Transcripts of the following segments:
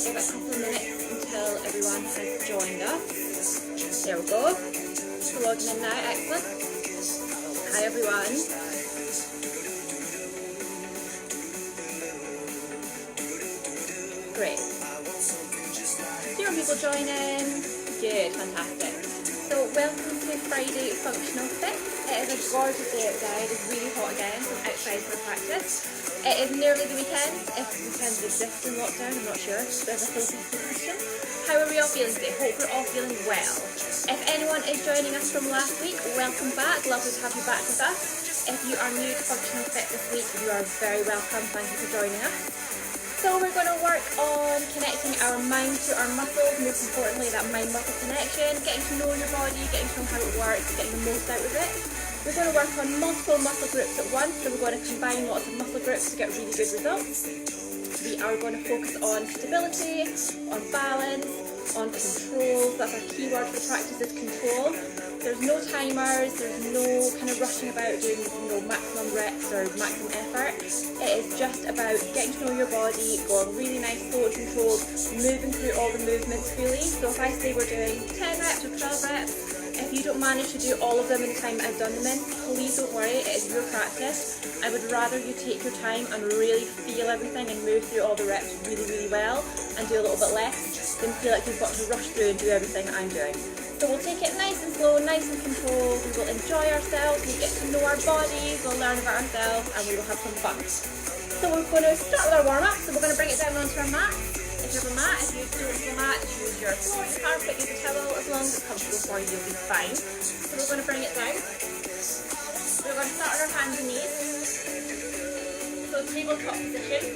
give it a couple of minutes until everyone has joined us. There we go. So logging in now, excellent. Hi everyone. Great. Fewer people joining. Good, fantastic. So welcome to Friday Functional Fit. It is a gorgeous day outside. It's really hot again, so I'm outside for practice. It is nearly the weekend, if weekends exist in lockdown, I'm not sure. It's a bit of a philosophical question. How are we all feeling today? Hope we're all feeling well. If anyone is joining us from last week, welcome back. Lovely to have you back with us. If you are new to Functional Fit this week, you are very welcome. Thank you for joining us. So we're going to work on connecting our mind to our muscles, most importantly that mind-muscle connection, getting to know your body, getting to know how it works, getting the most out of it. We're going to work on multiple muscle groups at once, so we're going to combine lots of muscle groups to get really good results. We are going to focus on stability, on balance, on control. That's our key word for practice is control. There's no timers, there's no kind of rushing about doing maximum reps or maximum effort. It is just about getting to know your body, going really nice, slow and controlled, moving through all the movements fully. So if I say we're doing 10 reps or 12 reps, if you don't manage to do all of them in the time I've done them in, please don't worry, it is your practice. I would rather you take your time and really feel everything and move through all the reps really, really well and do a little bit less than feel like you've got to rush through and do everything that I'm doing. So we'll take it nice and slow, nice and controlled, we will enjoy ourselves, we'll get to know our bodies, we'll learn about ourselves and we will have some fun. So we're going to start with our warm-up, so we're going to bring it down onto our mat. If you have a mat, if you don't have a mat, use your floor, your carpet, use a towel, as long as it's comfortable for you, you'll be fine. So we're going to bring it down. We're going to start on our hands and knees. So tabletop position.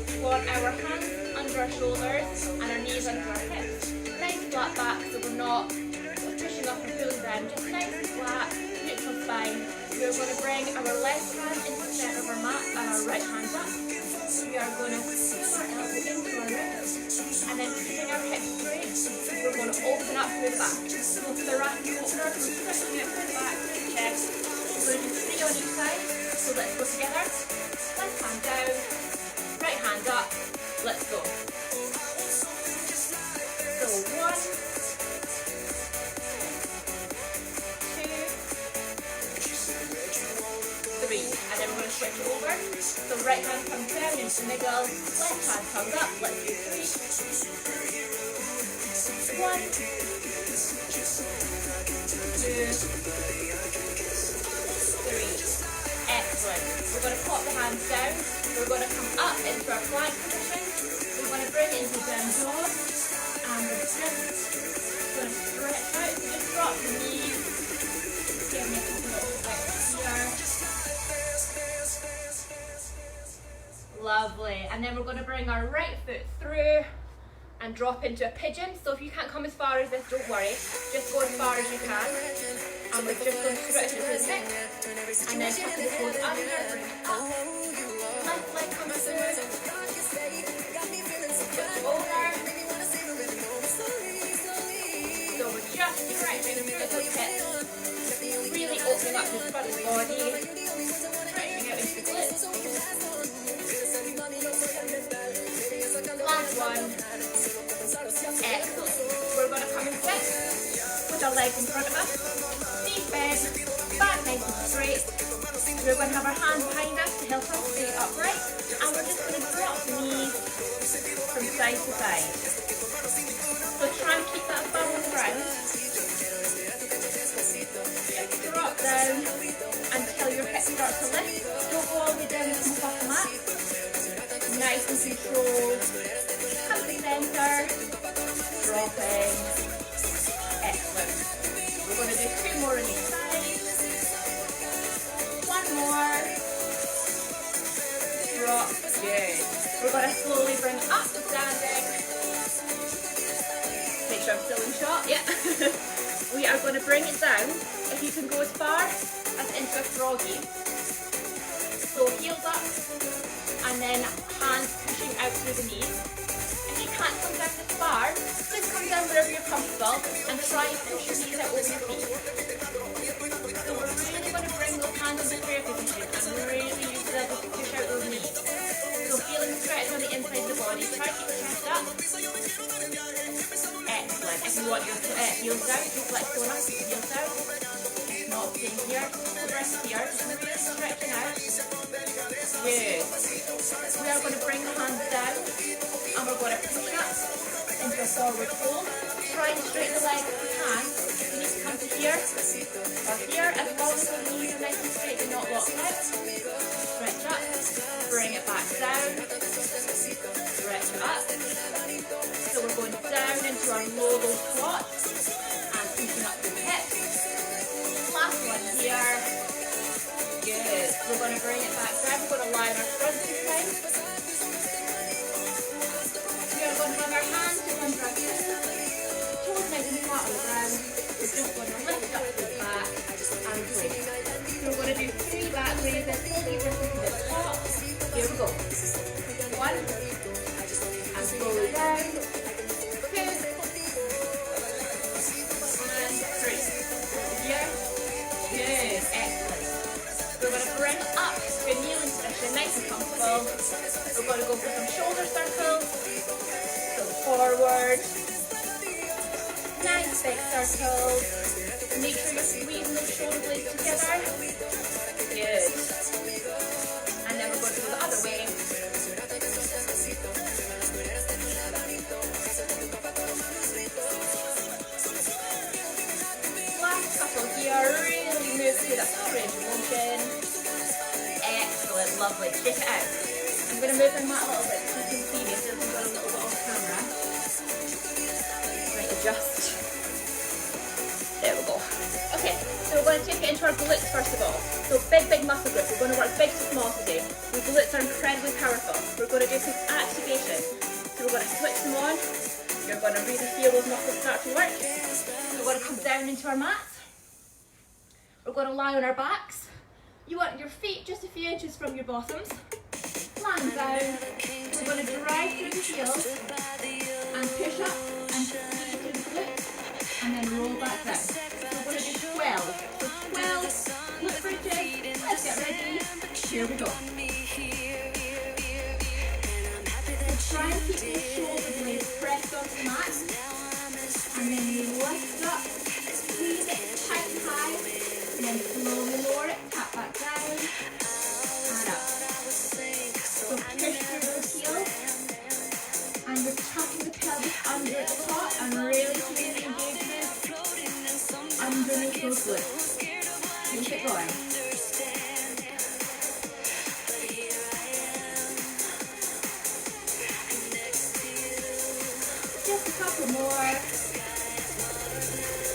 We want our hands under our shoulders and our knees under our hips. Nice flat back, so we're not pushing up and pulling down, just nice and flat, neutral spine. We're going to bring our left hand into the centre of our mat and our right hand up. We are going to pull our elbow into our ribs and then keeping our hips straight, we're going to open up through the back. So thoracic opener, so stretching it through the back, through the chest. We're going to do 3 on each side, so let's go together. Left hand down, right hand up, let's go. So 1, 2, and then we're going to switch it over. So right hand comes down into the middle, left hand comes up, let's do 3. 1, 2, 3. Excellent. We're going to pop the hands down, we're going to come up into our plank position, we're going to bring it into down dog, and we're just going to stretch out, so just drop the knees, give me a couple of legs here. Lovely, and then we're going to bring our right foot through and drop into a pigeon. So if you can't come as far as this, don't worry, just go as far as you can. And we're just going to stretch it to the neck, and then tuck the toes under, bring it up, left leg comes through, switch over. So we're just stretching the little hips, really opening up the front of the body, stretching out into the glutes. Last one. Excellent. We're going to come and sit with our legs in front of us, knees bent, back nice and straight. We're going to have our hands behind us to help us stay upright, and we're just going to drop the knees from side to side. So try and keep that thumb on the ground. Just drop down until your hips start to lift. Don't go all the way down and come off the mat. Nice and controlled. Come to the centre. Dropping. Excellent. We're going to do 2 more on each side. 1 more. Drop. Good. We're going to slowly bring it up to standing. Make sure I'm still in shot. Yeah. We are going to bring it down. If you can go as far as into a froggy. So heels up. And then hands pushing out through the knees. If you can't come down this far, just come down wherever you're comfortable and try and push your knees out over your feet. So we're really going to bring those hands into prayer position and really use the elbows to push out those knees. So feeling the stretch on the inside of the body, try to keep the chest up. you want your heels down, just flex going up, heels down. Not staying here, rest here, just really stretching out. Good. We are going to bring the hands down and we're going to push up into a forward fold. Try and straighten the leg if you can. You need to come to here or here, as long as the knees are nice and straight and not locked out. Stretch up, bring it back down, stretch it up. So we're going down into our low squat and pushing up the hips. Last one here. Good. We're going to bring it back down. We're going to lie on our front this time. We are going to have our hands to under our chest. Toes nice and flat on the ground. We're just going to lift up the back and breathe. So we're going to do 3 back raises. Hold your wrists to the top. Here we go. 1. And slowly down. 2. And 3. Here. Good. Excellent. We're going to bring up to a kneeling position, nice and comfortable. We're going to go for some shoulder circles. So forward. Nice big circles. Make sure you're squeezing those shoulder blades together. Good. And then we're going to go the other way. Last couple here. Really move through that full range of motion. Excellent, lovely. Shake it out. I'm going to move my mat a little bit so you can see me. So I've got a little bit off camera. Right, adjust. There we go. Okay, so we're going to take it into our glutes first of all. So big muscle group. We're going to work big to small today. The glutes are incredibly powerful. We're going to do some activation. So we're going to switch them on. You're going to really feel those muscles start to work. We're going to come down into our mats. We're going to lie on our backs. You want your feet just a few inches from your bottoms. Land down. We're going to drive through the heels and push up and squeeze through the glutes and then roll back down. So we're going to do 12. So 12 glute bridges. Let's get ready. Here we go. So try and keep your shoulder blades pressed onto the mat. And then you lift up, squeeze it tight and high, and then slowly lower it, tap back down, and up. So push through those heels, and you're tucking the pelvis under at the top, and really feeling the engagement underneath those glutes. Keep it going. Just a couple more.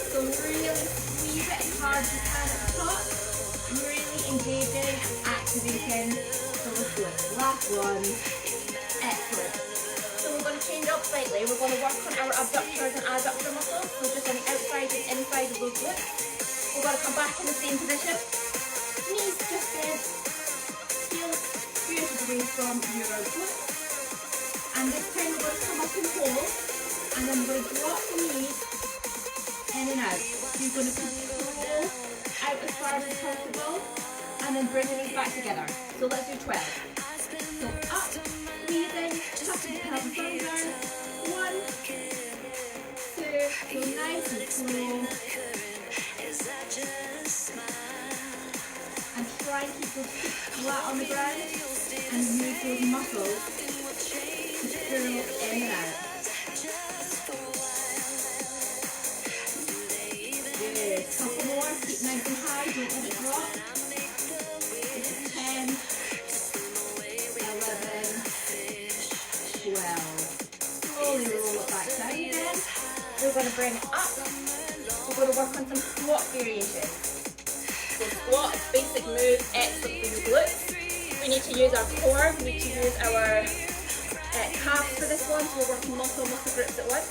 So really squeeze it as hard as you can at the top, really engaging and activating those glutes. Last one. Excellent. So we're going to change up slightly. We're going to work on our abductors and adductor muscles, so just on the outside and inside of those glutes. We're going to come back in the same position. Knees just bent, heels straight away from your glutes. And this time we're going to come up and hold, and then we're going to drop the knees in and out. You're going to control out as far as possible and then bring the knees back together. So let's do 12. So up, breathing, tucking the pelvis under. 1, 2, so nice and slow. And try and keep those feet flat on the ground and use those muscles to pull in and out. Couple more, keep nice and high, don't let it drop. 10, 11, 12. Slowly roll it back down again. We're going to bring it up. We're going to work on some squat variations. So squat is basic move, excellent for your glutes. We need to use our core, we need to use our calves for this one, so we're working multiple muscle groups at once.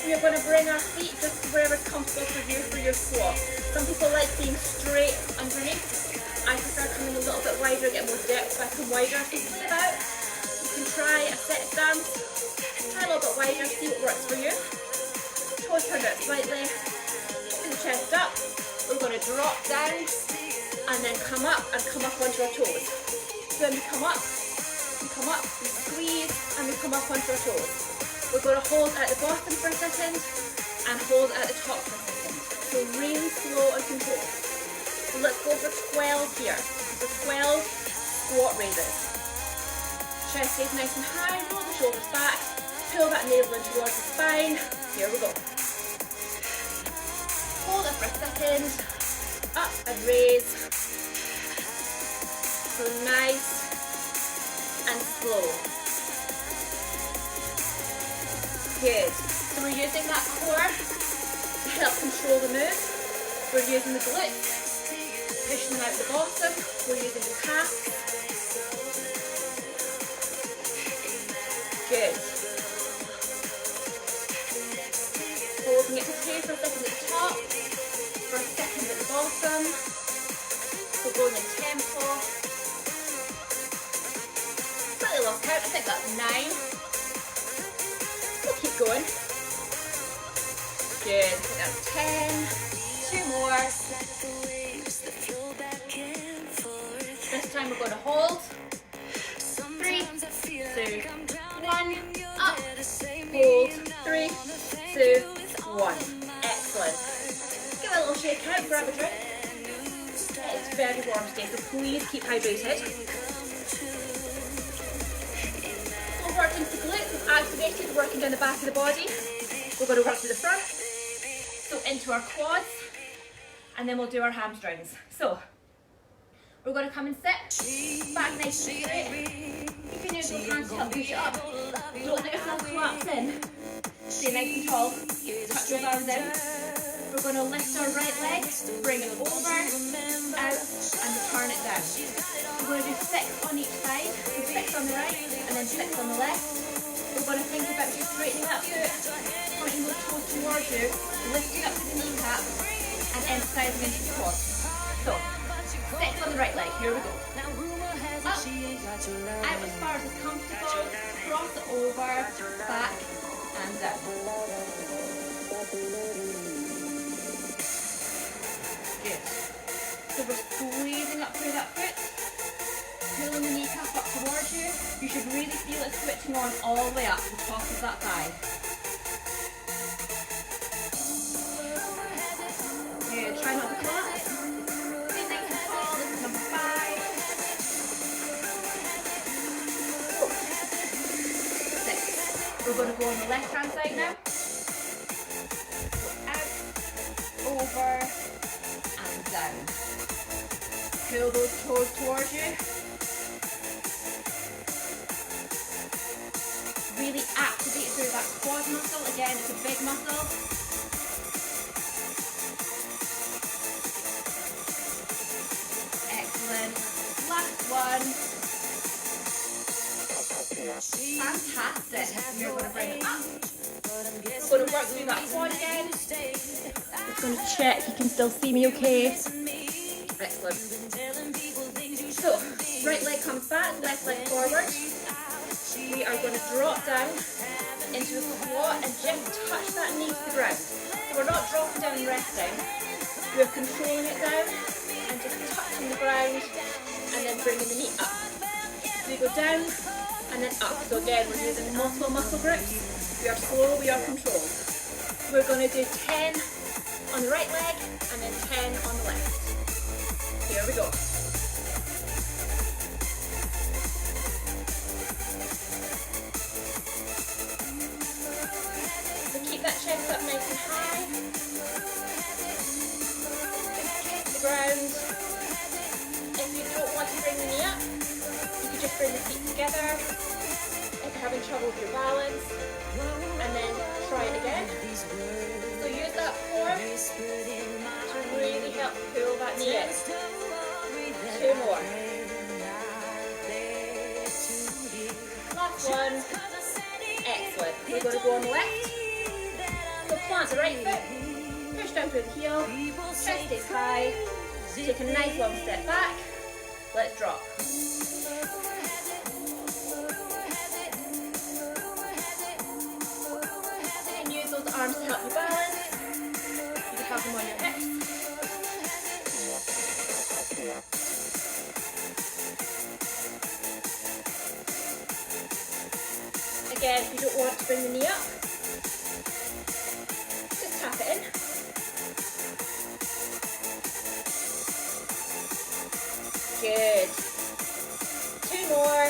We are going to bring our feet just wherever it's comfortable for you for your squat. Some people like being straight underneath. I prefer coming a little bit wider, get more depth, so I come wider. So think about, you can try a set stance, try a little bit wider, see what works for you. Toes turned out slightly, put the chest up. We're going to drop down and then come up and come up onto our toes. So when we come up, we squeeze and we come up onto our toes. We're going to hold at the bottom for a second and hold at the top for a second. So really slow and controlled. So let's go for 12 here. So 12 squat raises. Chest stays nice and high, roll the shoulders back, pull that navel in towards the spine. Here we go. Hold it for a second, up and raise. So nice and slow. Good. So we're using that core to help control the move. We're using the glutes, pushing them out the bottom. We're using the calves. Good. Holding it here for a second at the top, for a second at the bottom. So going in tempo. Slightly lost count, I think that's 9. We'll keep going. Good, I think that's 10. 2 more. This time we're going to hold. 3, 2, 1. Up. Hold. 3, 2, 1. Excellent. Give it a little shake out, grab a drink. It's very warm today, so please keep hydrated. So working the glutes, we've activated, working down the back of the body. We're going to work to the front, so into our quads, and then we'll do our hamstrings. So we're going to come and sit, back nice and straight. You can use those hands to help push it up. Don't let yourself collapse in. Stay nice and tall. Touch those arms in. We're going to lift our right leg, bring it over, out, and turn it down. We're going to do 6 on each side. So 6 on the right, and then 6 on the left. We're going to think about just straightening that foot, pointing those toes towards you, lifting up to the kneecap, and emphasising into the quads. So, 6 on the right leg. Here we go. Up, out as far as is comfortable, cross it over, back, and down. Good. So we're squeezing up through that foot, pulling the kneecap up towards you. You should really feel it switching on all the way up to the top of that thigh. Good. Try not to collapse. Stay nice and tall. This is number 5. 6. We're going to go on the left hand side now. Go out, over, down. Pull those toes towards you. Really activate through that quad muscle. Again, it's a big muscle. Excellent. Last one. Fantastic. You're going to bring it up. We're going to work through that quad again. Just going to check you can still see me okay. Excellent. So, right leg comes back, left leg forward. We are going to drop down into the squat and just touch that knee to the ground. So we're not dropping down and resting. We're controlling it down and just touching the ground and then bringing the knee up. So we go down and then up. So again, we're using multiple muscle groups. We are slow, we are controlled. We're going to do 10 on the right leg and then 10 on the left. Here we go. So keep that chest up nice and high. Just kick the ground. If you don't want to bring the knee up, you can just bring the feet together. If you're having trouble with your balance, and then try it again. So use that core to really help pull that knee in. 2 more. Last one. Excellent. We're going to go on the left. So plant the right foot, push down through the heel, chest stays high, take a nice long step back. Let's drop. You can use those arms to help you balance. You can have them on your hips. Again, if you don't want to bring the knee up. Just tap it in. Good. 2 more.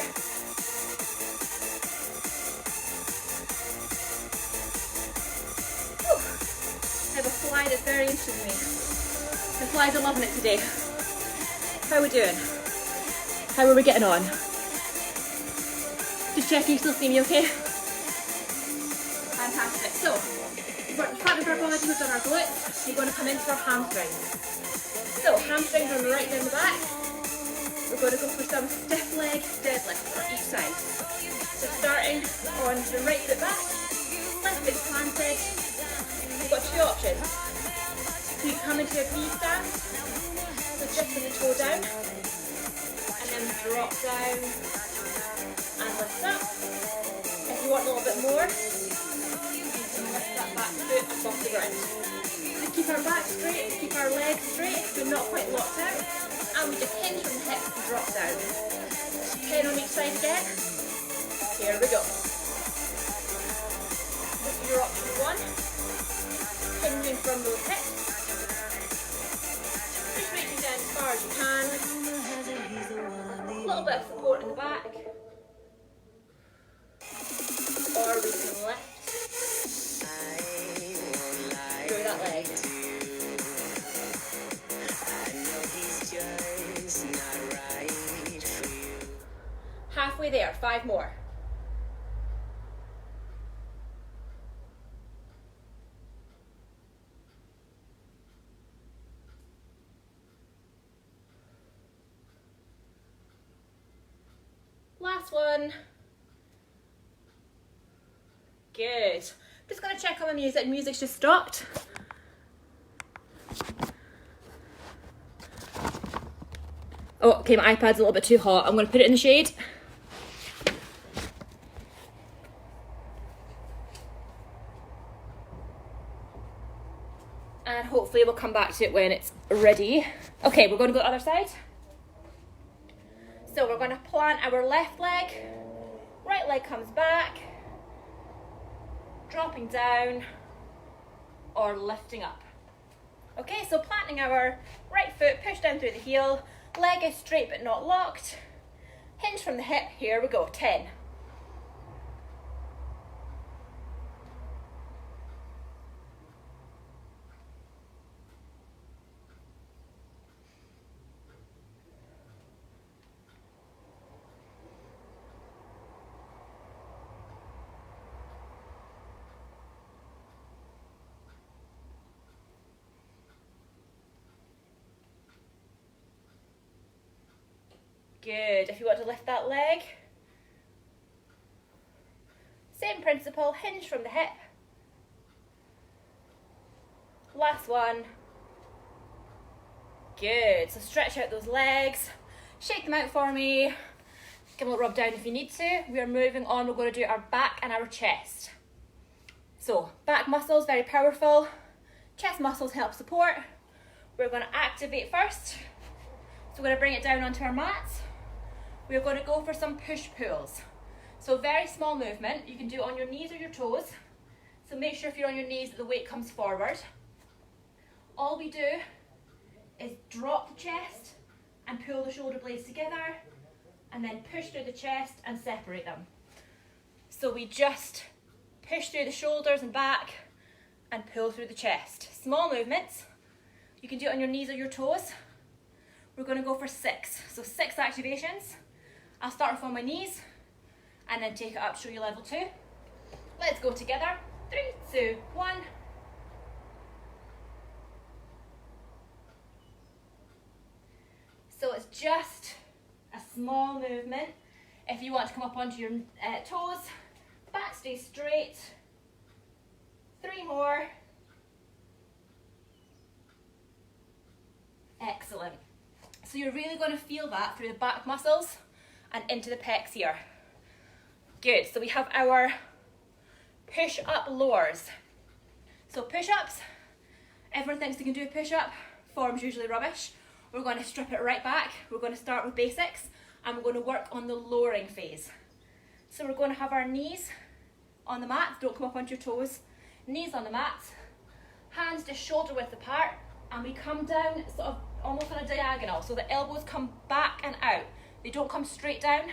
Whew. I have a fly that's very interested in me. The flies are loving it today. How are we doing? How are we getting on? Just checking you still see me okay? Fantastic. So, we've got the front of our body, we've done our glutes. We're going to come into our hamstrings. So, hamstrings are right down the back. We're going to go for some stiff leg deadlifts on each side. So starting on the right foot back, left foot planted. We've got 2 options. So you come into a V stance, so just with the toe down, and then drop down and lift up. If you want a little bit more, you can lift that back foot above the ground. So keep our back straight, keep our legs straight, so not quite locked out, and we just hinge from the hips and drop down. 10 on each side again. Here we go. This is your option 1. Hinging from those hips. Just reaching down as far as you can. A little bit of support in the back. Or we can lift through that leg. Halfway there, 5 more. Last one. Good. Just going to check on the music. Music's just stopped. Oh, okay, my iPad's a little bit too hot. I'm going to put it in the shade. And hopefully we'll come back to it when it's ready. Okay, we're going to go to the other side. So we're going to plant our left leg. Right leg comes back. Dropping down or lifting up. Okay, so planting our right foot, push down through the heel. Leg is straight but not locked. Hinge from the hip. Here we go. 10. Good. If you want to lift that leg, same principle, hinge from the hip. Last one. Good. So stretch out those legs, shake them out for me. Give them a little rub down if you need to. We are moving on. We're going to do our back and our chest. So back muscles, very powerful. Chest muscles help support. We're going to activate first. So we're going to bring it down onto our mats. We're going to go for some push-pulls. So very small movement. You can do it on your knees or your toes. So make sure if you're on your knees that the weight comes forward. All we do is drop the chest and pull the shoulder blades together and then push through the chest and separate them. So we just push through the shoulders and back and pull through the chest. Small movements. You can do it on your knees or your toes. We're going to go for 6. So 6 activations. I'll start off on my knees and then take it up, show you level 2. Let's go together. 3, 2, 1. So it's just a small movement. If you want to come up onto your toes, back stays straight. 3 more. Excellent. So you're really going to feel that through the back muscles and into the pecs here. Good. So we have our push-up lowers. So push-ups, everyone thinks they can do a push-up. Form's usually rubbish. We're going to strip it right back. We're going to start with basics and we're going to work on the lowering phase. So we're going to have our knees on the mat, don't come up onto your toes. Knees on the mat, hands just shoulder width apart, and we come down sort of almost on a diagonal, so the elbows come back and out. They don't come straight down,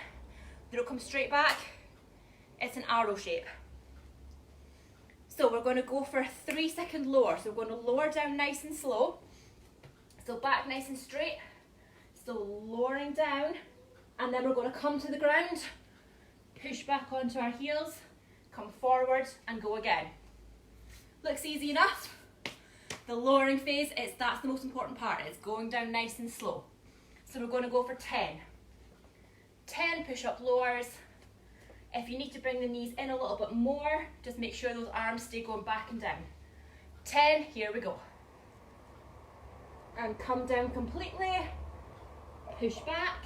they don't come straight back. It's an arrow shape. So we're going to go for a 3-second lower. So we're going to lower down nice and slow. So back nice and straight. So lowering down, and then we're going to come to the ground, push back onto our heels, come forward and go again. Looks easy enough. The lowering phase, that's the most important part. It's going down nice and slow. So we're going to go for 10. 10 push-up lowers. If you need to bring the knees in a little bit more, just make sure those arms stay going back and down. 10, here we go. And come down completely. Push back.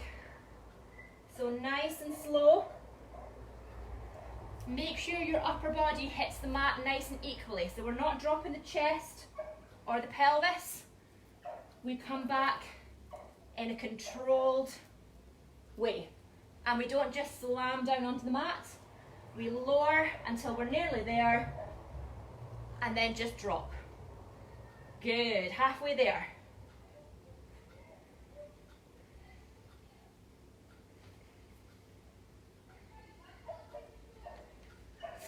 So nice and slow. Make sure your upper body hits the mat nice and equally. So we're not dropping the chest or the pelvis. We come back in a controlled way. And we don't just slam down onto the mat. We lower until we're nearly there, and then just drop. Good, halfway there.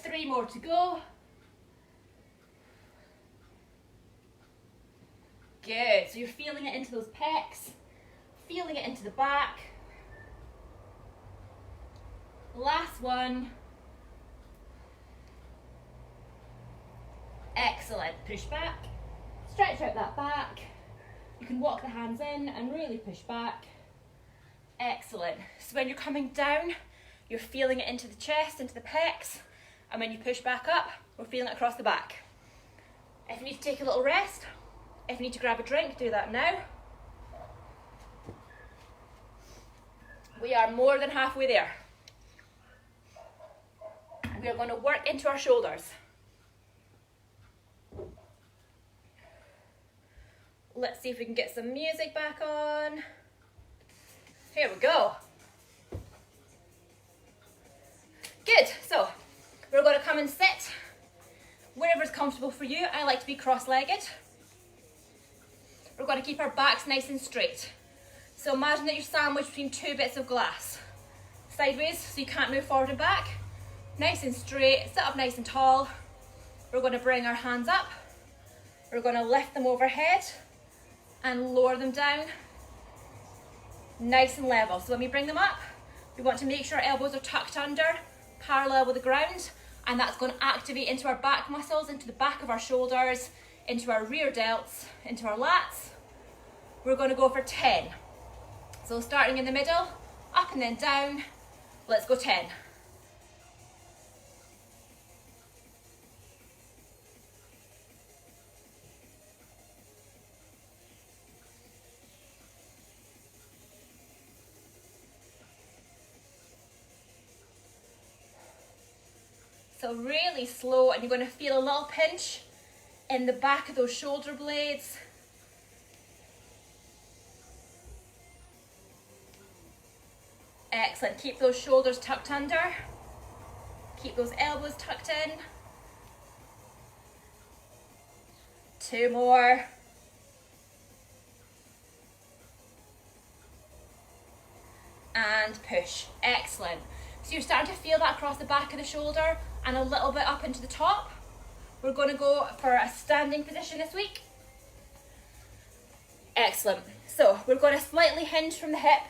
Three more to go. Good, so you're feeling it into those pecs, feeling it into the back. Last one. Excellent. Push back. Stretch out that back. You can walk the hands in and really push back. Excellent. So when you're coming down, you're feeling it into the chest, into the pecs, and when you push back up, we're feeling it across the back. If you need to take a little rest, if you need to grab a drink, do that now. We are more than halfway there. We are going to work into our shoulders. Let's see if we can get some music back on. Here we go. Good, so we're going to come and sit wherever's comfortable for you. I like to be cross-legged. We're going to keep our backs nice and straight. So imagine that you're sandwiched between two bits of glass. Sideways, so you can't move forward and back. Nice and straight, sit up nice and tall. We're going to bring our hands up. We're going to lift them overhead and lower them down. Nice and level. So when we bring them up, we want to make sure our elbows are tucked under, parallel with the ground, and that's going to activate into our back muscles, into the back of our shoulders, into our rear delts, into our lats. We're going to go for 10. So starting in the middle, up and then down. Let's go 10. So really slow, and you're going to feel a little pinch in the back of those shoulder blades. Excellent. Keep those shoulders tucked under. Keep those elbows tucked in. 2 more. And push. Excellent. So you're starting to feel that across the back of the shoulder and a little bit up into the top. We're going to go for a standing position this week. Excellent. So we're going to slightly hinge from the hip.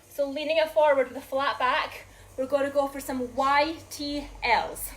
So leaning it forward with a flat back, we're going to go for some YTLs.